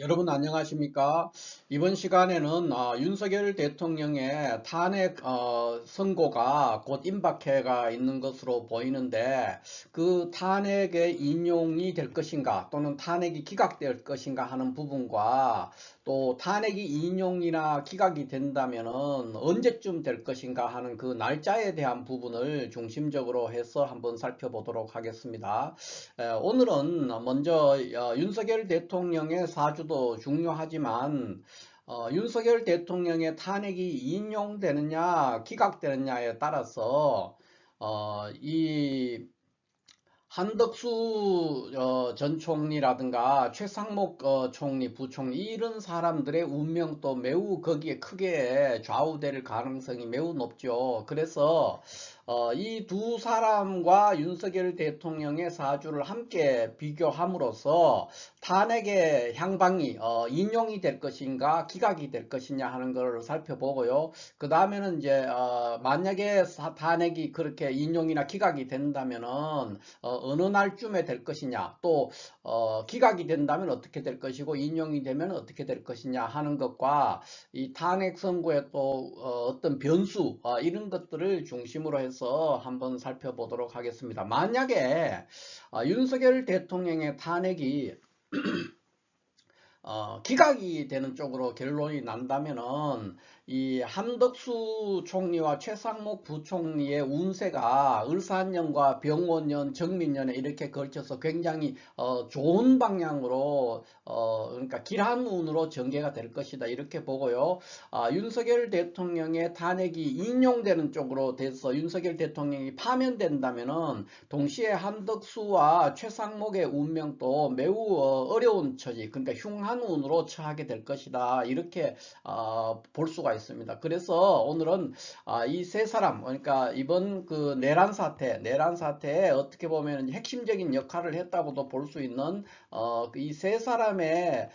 여러분 안녕하십니까? 이번 시간에는 윤석열 대통령의 탄핵 선고가 곧 임박해가 있는 것으로 보이는데 그 탄핵의 인용이 될 것인가 또는 탄핵이 기각될 것인가 하는 부분과 또 탄핵이 인용이나 기각이 된다면은 언제쯤 될 것인가 하는 그 날짜에 대한 부분을 중심적으로 해서 한번 살펴보도록 하겠습니다. 오늘은 먼저 윤석열 대통령의 사주도 중요하지만 윤석열 대통령의 탄핵이 인용되느냐 기각되느냐에 따라서 이 한덕수 전 총리라든가 최상목 총리, 부총리 이런 사람들의 운명도 매우 거기에 크게 좌우될 가능성이 매우 높죠. 그래서 이 두 사람과 윤석열 대통령의 사주를 함께 비교함으로써 탄핵의 향방이 인용이 될 것인가 기각이 될 것이냐 하는 것을 살펴보고요. 그 다음에는 이제 만약에 탄핵이 그렇게 인용이나 기각이 된다면은 어느 날쯤에 될 것이냐, 또 기각이 된다면 어떻게 될 것이고 인용이 되면 어떻게 될 것이냐 하는 것과 이 탄핵 선고의 또 어떤 변수 이런 것들을 중심으로 해서 한번 살펴보도록 하겠습니다. 만약에 윤석열 대통령의 탄핵이 기각이 되는 쪽으로 결론이 난다면은 이 한덕수 총리와 최상목 부총리의 운세가 을사년과 병원년, 정민년에 이렇게 걸쳐서 굉장히 좋은 방향으로 그러니까 길한 운으로 전개가 될 것이다 이렇게 보고요. 윤석열 대통령의 탄핵이 인용되는 쪽으로 돼서 윤석열 대통령이 파면된다면은 동시에 한덕수와 최상목의 운명도 매우 어려운 처지, 그러니까 흉한 운으로 처하게 될 것이다 이렇게 볼 수가 있습니다. 그래서 오늘은 이 세 사람, 그러니까 이번 그 내란 사태에 어떻게 보면 핵심적인 역할을 했다고도 볼 수 있는 이 세 사람의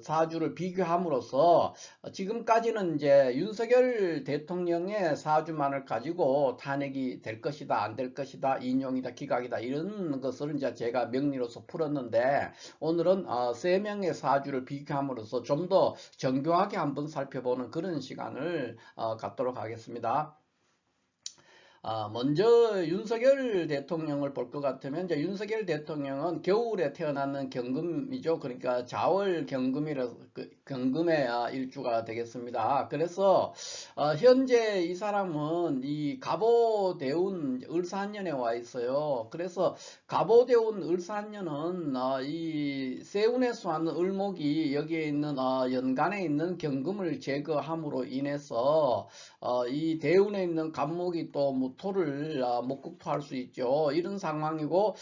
사주를 비교함으로써 지금까지는 이제 윤석열 대통령의 사주만을 가지고 탄핵이 될 것이다, 안 될 것이다, 인용이다, 기각이다 이런 것을 이제 제가 명리로서 풀었는데 오늘은 세 명의 사주를 비교함으로써 좀 더 정교하게 한번 살펴보는 그런 시간을 갖도록 하겠습니다. 먼저 윤석열 대통령을 볼 것 같으면 이제 윤석열 대통령은 겨울에 태어나는 경금이죠. 그러니까 자월 경금의 일주가 되겠습니다. 그래서 현재 이 사람은 이 갑오대운 을사년에 와 있어요. 그래서 갑오대운 을사년은 이 세운에서 하는 을목이 여기에 있는 연간에 있는 경금을 제거함으로 인해서 이 대운에 있는 갑목이 또 무토를 목국토할 수 있죠. 이런 상황이고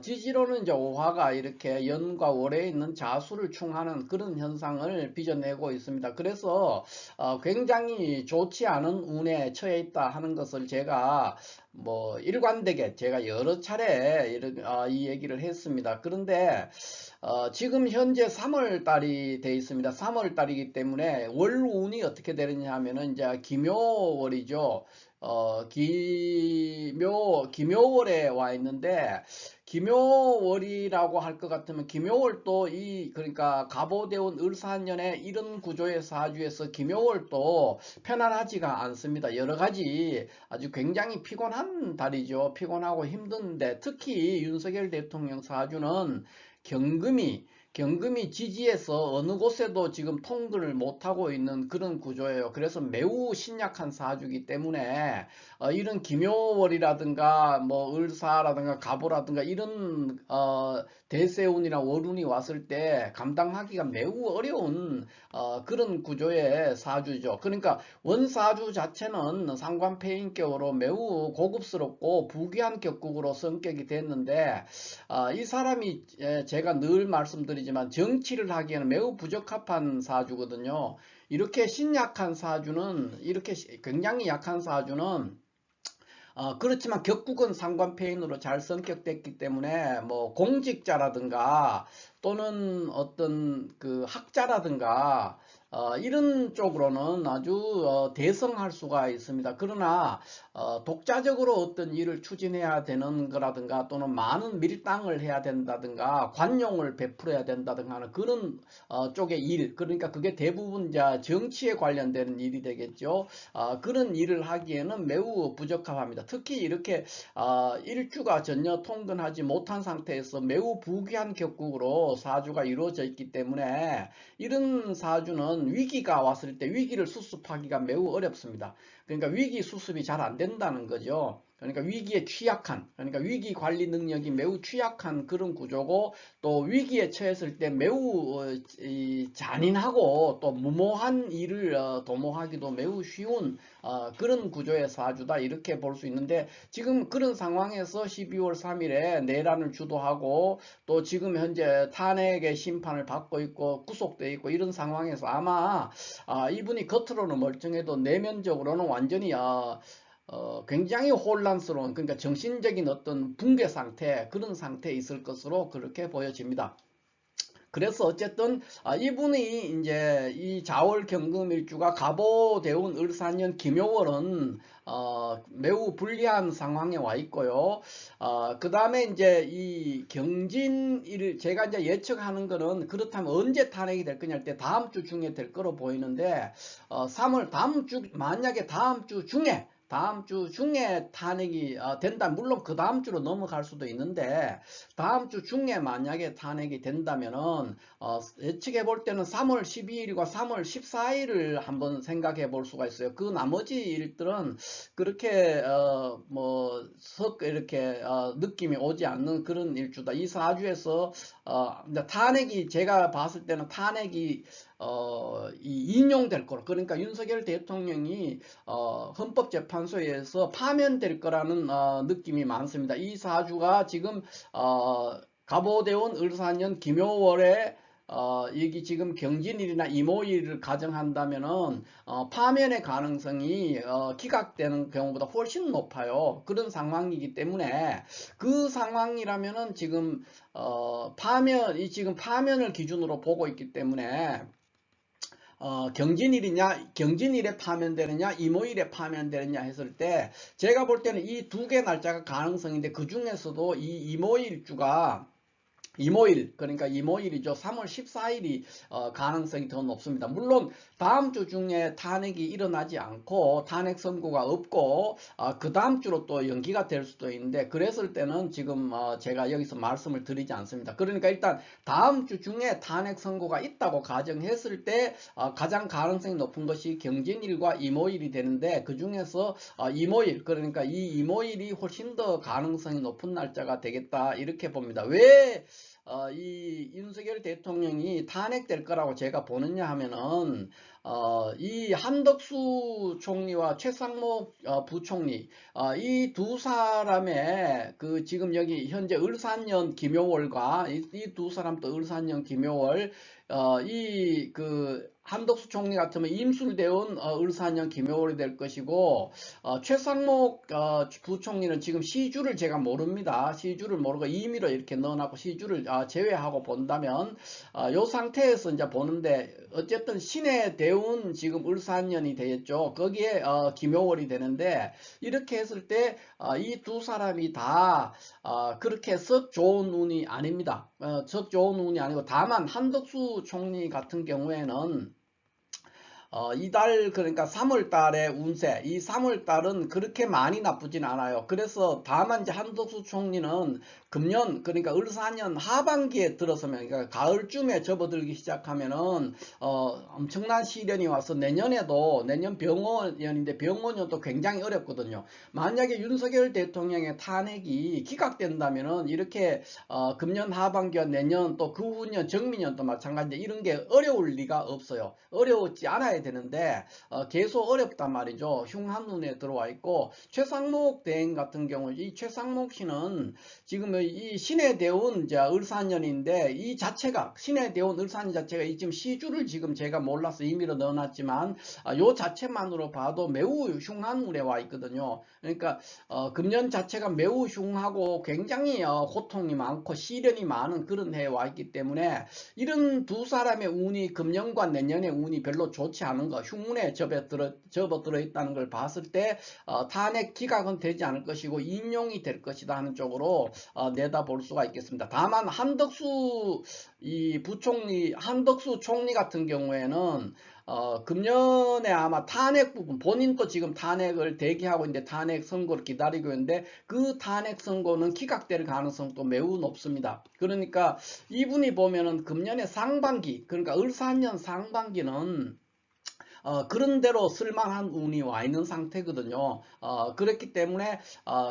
지지로는 이제 오화가 이렇게 연과 월에 있는 자수를 충하는 그런 현상을 빚어내고 있습니다. 그래서 굉장히 좋지 않은 운에 처해 있다 하는 것을 제가 뭐 일관되게 제가 여러 차례 이 얘기를 했습니다. 그런데 지금 현재 3월 달이 돼 있습니다. 3월 달이기 때문에 월운이 어떻게 되느냐 하면은 이제 기묘월이죠. 기묘월에 와 있는데 기묘월이라고 할 것 같으면 기묘월도 그러니까 갑오대운 을사년에 이런 구조의 사주에서 기묘월도 편안하지가 않습니다. 여러 가지 아주 굉장히 피곤한 달이죠. 피곤하고 힘든데 특히 윤석열 대통령 사주는 경금이 지지에서 어느 곳에도 지금 통근을 못하고 있는 그런 구조예요. 그래서 매우 신약한 사주이기 때문에 이런 기묘월이라든가 뭐 을사라든가 갑오라든가 이런 대세운이나 월운이 왔을 때 감당하기가 매우 어려운 그런 구조의 사주죠. 그러니까 원사주 자체는 상관폐인격으로 매우 고급스럽고 부귀한 격국으로 성격이 됐는데 이 사람이 제가 늘 말씀드리지만 정치를 하기에는 매우 부적합한 사주거든요. 이렇게 신약한 사주는 이렇게 굉장히 약한 사주는 그렇지만 격국은 상관폐인으로 잘 성격됐기 때문에 뭐 공직자라든가 또는 어떤 그 학자라든가 이런 쪽으로는 아주 대성할 수가 있습니다. 그러나 독자적으로 어떤 일을 추진해야 되는 거라든가 또는 많은 밀당을 해야 된다든가 관용을 베풀어야 된다든가 하는 그런 쪽의 일, 그러니까 그게 대부분 이제 정치에 관련된 일이 되겠죠. 그런 일을 하기에는 매우 부적합합니다. 특히 이렇게 일주가 전혀 통근하지 못한 상태에서 매우 부귀한 격국으로 사주가 이루어져 있기 때문에 이런 사주는 위기가 왔을 때 위기를 수습하기가 매우 어렵습니다. 그러니까 위기 수습이 잘 안 된다는 거죠. 그러니까 위기에 취약한, 그러니까 위기 관리 능력이 매우 취약한 그런 구조고, 또 위기에 처했을 때 매우 잔인하고 또 무모한 일을 도모하기도 매우 쉬운 그런 구조의 사주다, 이렇게 볼 수 있는데, 지금 그런 상황에서 12월 3일에 내란을 주도하고 또 지금 현재 탄핵의 심판을 받고 있고 구속되어 있고 이런 상황에서 아마 이분이 겉으로는 멀쩡해도 내면적으로는 완전히 굉장히 혼란스러운, 그러니까 정신적인 어떤 붕괴 상태, 그런 상태에 있을 것으로 그렇게 보여집니다. 그래서 어쨌든 이분이 이제 이 자월 경금일주가 갑오대운 을사년 김요월은 매우 불리한 상황에 와 있고요. 그 다음에 이제 이 경진일, 제가 이제 예측하는 거는 그렇다면 언제 탄핵이 될 거냐 할 때 다음 주 중에 될 거로 보이는데 3월 다음 주, 만약에 다음 주 중에 탄핵이 된다. 물론 그 다음 주로 넘어갈 수도 있는데 다음 주 중에 만약에 탄핵이 된다면은 예측해 볼 때는 3월 12일과 3월 14일을 한번 생각해 볼 수가 있어요. 그 나머지 일들은 그렇게 석 이렇게 느낌이 오지 않는 그런 일주다. 이 사주에서 탄핵이, 제가 봤을 때는 탄핵이 인용될 거로, 그러니까 윤석열 대통령이 헌법재판소에서 파면될 거라는 느낌이 많습니다. 이 사주가 지금 갑오대원 을사년 김요월에 여기 지금 경진일이나 이모일을 가정한다면은 파면의 가능성이 기각되는 경우보다 훨씬 높아요. 그런 상황이기 때문에 그 상황이라면은 지금 지금 파면을 기준으로 보고 있기 때문에 경진일에 파면되느냐, 이모일에 파면되느냐 했을 때, 제가 볼 때는 이 두 개 날짜가 가능성인데, 그 중에서도 이 이모일, 그러니까 이모일이죠. 3월 14일이 가능성이 더 높습니다. 물론 다음 주 중에 탄핵이 일어나지 않고 탄핵 선고가 없고 그 다음 주로 또 연기가 될 수도 있는데, 그랬을 때는 지금 제가 여기서 말씀을 드리지 않습니다. 그러니까 일단 다음 주 중에 탄핵 선고가 있다고 가정했을 때 가장 가능성이 높은 것이 경진일과 이모일이 되는데, 그 중에서 이모일, 그러니까 이 이모일이 훨씬 더 가능성이 높은 날짜가 되겠다, 이렇게 봅니다. 왜 이 윤석열 대통령이 탄핵될 거라고 제가 보느냐 하면은 이 한덕수 총리와 최상목 부총리, 이 두 사람의 그 지금 여기 현재 을사년 김효월과 이 두 사람 또 을사년 김효월, 이 그 한덕수 총리 같으면 임술대원 을사년 김효월이 될 것이고, 최상목 부총리는 지금 시주를 제가 모릅니다. 시주를 모르고 임의로 이렇게 넣어놨고 시주를 제외하고 본다면 이 상태에서 이제 보는데, 어쨌든 신의 대운 지금 을사년이 되겠죠. 거기에 김효월이 되는데, 이렇게 했을 때 이 두 사람이 다 그렇게 썩 좋은 운이 아닙니다. 썩 좋은 운이 아니고, 다만 한덕수 총리 같은 경우에는 이달, 그러니까 3월 달의 운세, 이 3월 달은 그렇게 많이 나쁘진 않아요. 그래서 다만 이제 한덕수 총리는 금년, 그러니까 을사년 하반기에 들어서면, 그러니까 가을쯤에 접어들기 시작하면은 엄청난 시련이 와서 내년 병원년인데 병원년도 굉장히 어렵거든요. 만약에 윤석열 대통령의 탄핵이 기각된다면은 이렇게 금년 하반기와 내년 또 그 후년 정민년도 마찬가지인데, 이런 게 어려울 리가 없어요. 어려웠지 않아야 되는데 계속 어렵단 말이죠. 흉한 눈에 들어와 있고, 최상목 대행 같은 경우, 이 최상목 씨는 지금 이 신의 대운 을사년인데 이 자체가 신의 대운 을사년 자체가 이 지금 시주를 지금 제가 몰라서 임의로 넣어놨지만 요 자체만으로 봐도 매우 흉한 운에 와 있거든요. 그러니까 금년 자체가 매우 흉하고 굉장히 고통이 많고 시련이 많은 그런 해에 와 있기 때문에 이런 두 사람의 운이 금년과 내년의 운이 별로 좋지 않은 거 흉운에 접어들어 있다는 걸 봤을 때 탄핵 기각은 되지 않을 것이고 인용이 될 것이다 하는 쪽으로 내다볼 수가 있겠습니다. 다만 한덕수 이 부총리 한덕수 총리 같은 경우에는 금년에 아마 탄핵 부분 본인도 지금 탄핵을 대기하고 있는데 탄핵 선고를 기다리고 있는데 그 탄핵 선고는 기각될 가능성도 매우 높습니다. 그러니까 이분이 보면은 금년의 상반기 그러니까 을사년 상반기는 그런 대로 쓸만한 운이 와 있는 상태거든요. 그렇기 때문에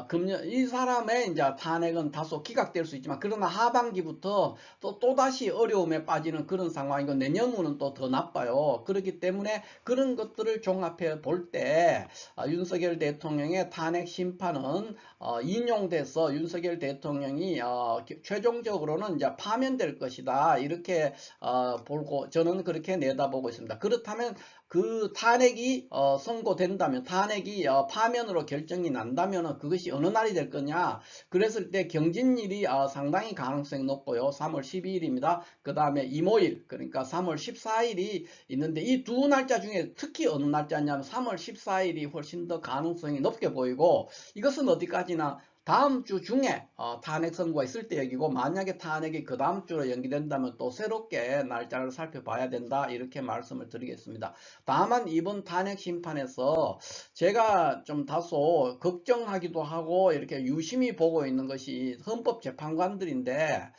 금년 이 사람의 이제 탄핵은 다소 기각될 수 있지만 그러나 하반기부터 또다시 어려움에 빠지는 그런 상황이고 내년 운은 또 더 나빠요. 그렇기 때문에 그런 것들을 종합해 볼 때 윤석열 대통령의 탄핵 심판은 인용돼서 윤석열 대통령이 최종적으로는 이제 파면될 것이다 이렇게 보고 저는 그렇게 내다보고 있습니다. 그렇다면 그 탄핵이 선고된다면 탄핵이 파면으로 결정이 난다면 그것이 어느 날이 될 거냐 그랬을 때 경진일이 상당히 가능성이 높고요. 3월 12일입니다. 그 다음에 이모일 그러니까 3월 14일이 있는데 이 두 날짜 중에 특히 어느 날짜냐면 3월 14일이 훨씬 더 가능성이 높게 보이고 이것은 어디까지나 다음 주 중에 탄핵 선고가 있을 때 얘기고 만약에 탄핵이 그 다음 주로 연기된다면 또 새롭게 날짜를 살펴봐야 된다 이렇게 말씀을 드리겠습니다. 다만 이번 탄핵 심판에서 제가 좀 다소 걱정하기도 하고 이렇게 유심히 보고 있는 것이 헌법재판관들인데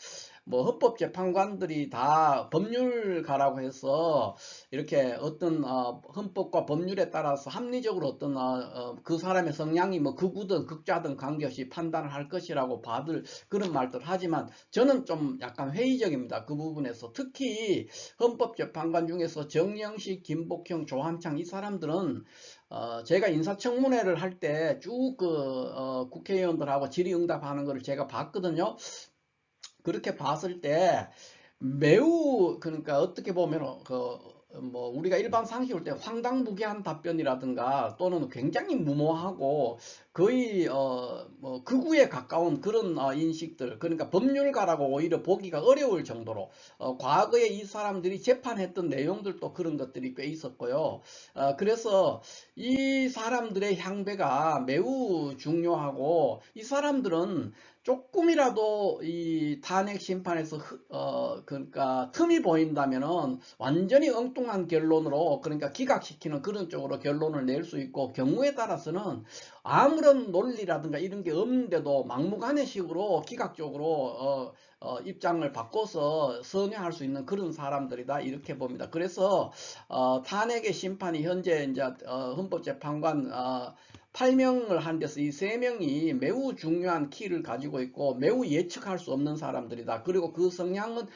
뭐 헌법재판관들이 다 법률가라고 해서 이렇게 어떤 헌법과 법률에 따라서 합리적으로 어떤 그 사람의 성향이 뭐 극우든 극좌든 관계없이 판단을 할 것이라고 봐들 그런 말들 하지만 저는 좀 약간 회의적입니다. 그 부분에서 특히 헌법재판관 중에서 정영식, 김복형, 조한창 이 사람들은 제가 인사청문회를 할 때 쭉 국회의원들하고 질의응답하는 것을 제가 봤거든요. 그렇게 봤을 때 매우 그러니까 어떻게 보면 뭐 우리가 일반 상식으로 때 황당무계한 답변이라든가 또는 굉장히 무모하고 거의 뭐 극우에 가까운 그런 인식들 그러니까 법률가라고 오히려 보기가 어려울 정도로 과거에 이 사람들이 재판했던 내용들도 그런 것들이 꽤 있었고요. 그래서 이 사람들의 향배가 매우 중요하고 이 사람들은 조금이라도 이 탄핵 심판에서 그러니까 틈이 보인다면은 완전히 엉뚱한 결론으로 그러니까 기각시키는 그런 쪽으로 결론을 낼 수 있고 경우에 따라서는 아무런 논리라든가 이런 게 없는데도 막무가내식으로 기각적으로 입장을 바꿔서 선회할 수 있는 그런 사람들이다 이렇게 봅니다. 그래서 탄핵의 심판이 현재 이제 헌법재판관 8명을 한 데서 이 3명이 매우 중요한 키를 가지고 있고 매우 예측할 수 없는 사람들이다. 그리고 그 성향은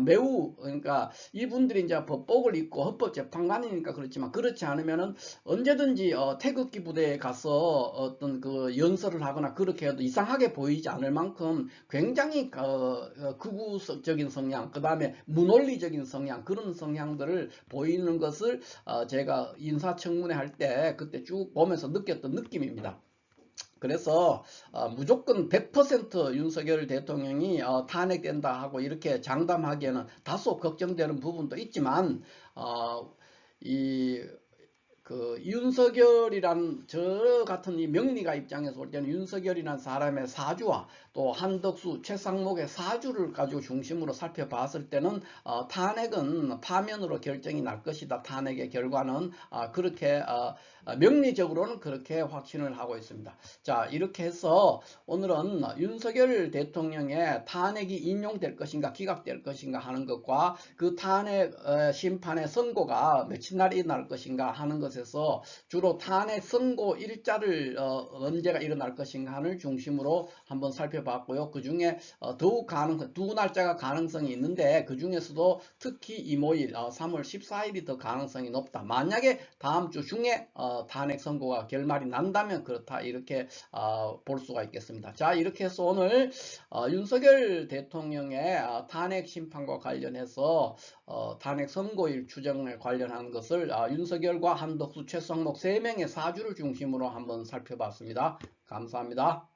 매우 그러니까 이분들이 이제 법복을 입고 헌법재판관이니까 그렇지만 그렇지 않으면은 언제든지 태극기 부대에 가서 어떤 그 연설을 하거나 그렇게 해도 이상하게 보이지 않을 만큼 굉장히 극우적인 성향 그 다음에 무논리적인 성향 그런 성향들을 보이는 것을 제가 인사청문회 할 때 그때 쭉 보면서 느꼈던 느낌입니다. 그래서 무조건 100% 윤석열 대통령이 탄핵된다 하고 이렇게 장담하기에는 다소 걱정되는 부분도 있지만 윤석열이란 저 같은 이 명리가 입장에서 볼 때는 윤석열이란 사람의 사주와 또 한덕수, 최상목의 사주를 가지고 중심으로 살펴봤을 때는 탄핵은 파면으로 결정이 날 것이다. 탄핵의 결과는 그렇게 명리적으로는 그렇게 확신을 하고 있습니다. 자, 이렇게 해서 오늘은 윤석열 대통령의 탄핵이 인용될 것인가 기각될 것인가 하는 것과 그 탄핵 심판의 선고가 며칠 날이 날 것인가 하는 것에 것에서 주로 탄핵 선고 일자를 언제가 일어날 것인가를 중심으로 한번 살펴봤고요. 그 중에 더욱 두 날짜가 가능성이 있는데 그 중에서도 특히 이모일 3월 14일이 더 가능성이 높다. 만약에 다음 주 중에 탄핵 선고가 결말이 난다면 그렇다, 이렇게 볼 수가 있겠습니다. 자, 이렇게 해서 오늘 윤석열 대통령의 탄핵 심판과 관련해서 탄핵 선고일 추정에 관련한 것을 윤석열과 한덕수, 최상목 3명의 사주를 중심으로 한번 살펴봤습니다. 감사합니다.